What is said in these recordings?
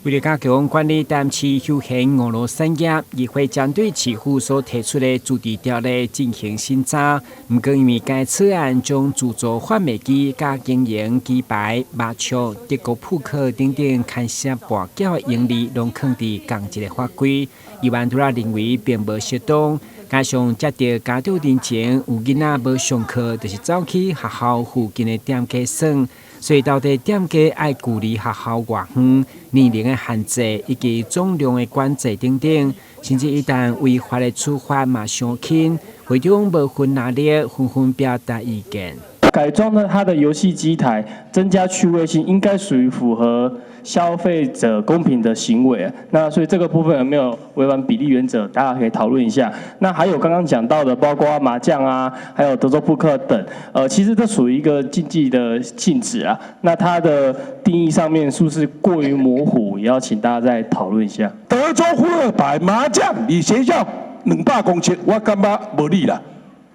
为了加强管理淡市休闲娱乐产业，议会将对市府所提出的主题条例进行审查。不过，因为该草案将自助贩卖机、加经营鸡排、麻将、德国扑克等等牵涉跋筊的盈利，拢放伫同一个法规，议员都认为并无适当。加上接到家长年前有囡仔无上课，就是走去学校附近的店家耍。所以到底店家爱距离学校偌远、年龄的限制以及总量的管制等等，甚至一旦违法的处罚嘛上轻，会长无分哪里纷纷表达意见。改装呢，它的游戏机台增加趣味性，应该属于符合消费者公平的行为。那所以这个部分有没有违反比例原则，大家可以讨论一下。那还有刚刚讲到的，包括麻将啊，还有德州扑克等，其实这属于一个竞技的性质啊。那它的定义上面是不是过于模糊，也要请大家再讨论一下。德州扑克牌、麻将，你学校200公尺，我感觉无理啦。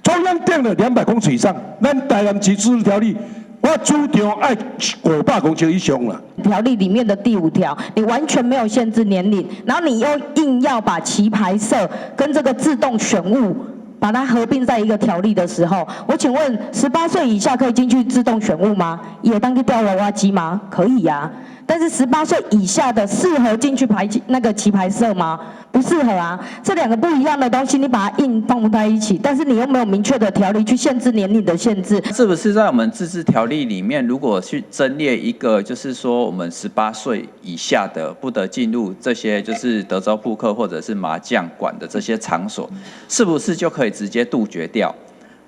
中央定了200公尺以上，咱台南市自治条例，我主张爱500公尺以上啦。条例里面的第5条，你完全没有限制年龄，然后你又硬要把棋牌社跟这个自动选物把它合并在一个条例的时候，我请问18岁以下可以进去自动选物吗？也当去吊娃娃机吗？可以呀、但是18岁以下的适合进去那个棋牌社吗？不适合啊，这2个不一样的东西，你把它硬放在一起，但是你又没有明确的条例去限制年龄的限制。是不是在我们自治条例里面，如果去增列一个，就是说我们18岁以下的不得进入这些就是德州扑克或者是麻将馆的这些场所，是不是就可以直接杜绝掉？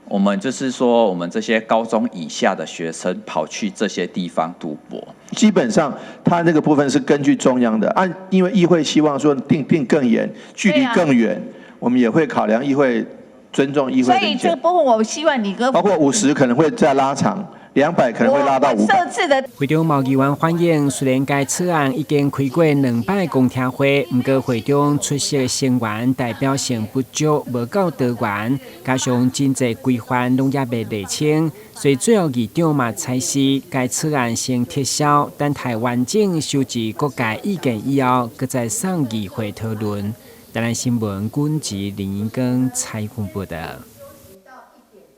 我们就是说，我们这些高中以下的学生跑去这些地方赌博，基本上它那个部分是根据中央的，因为议会希望说定更严，距离更远，我们也会考量议会尊重议会的意见。所以这个部分，我希望你跟包括50可能会再拉长，200可能会拉到500。设置的会长毛议员反映，虽然该草案已经开过2摆公听会，不过会中出席的成员代表性不足，无够多元，加上真济规范拢也未厘清，所以最后议长嘛采示该草案先撤销，等待完整收集各界意见以后，再再送议会讨论。台南新闻军职林英庚采访报道。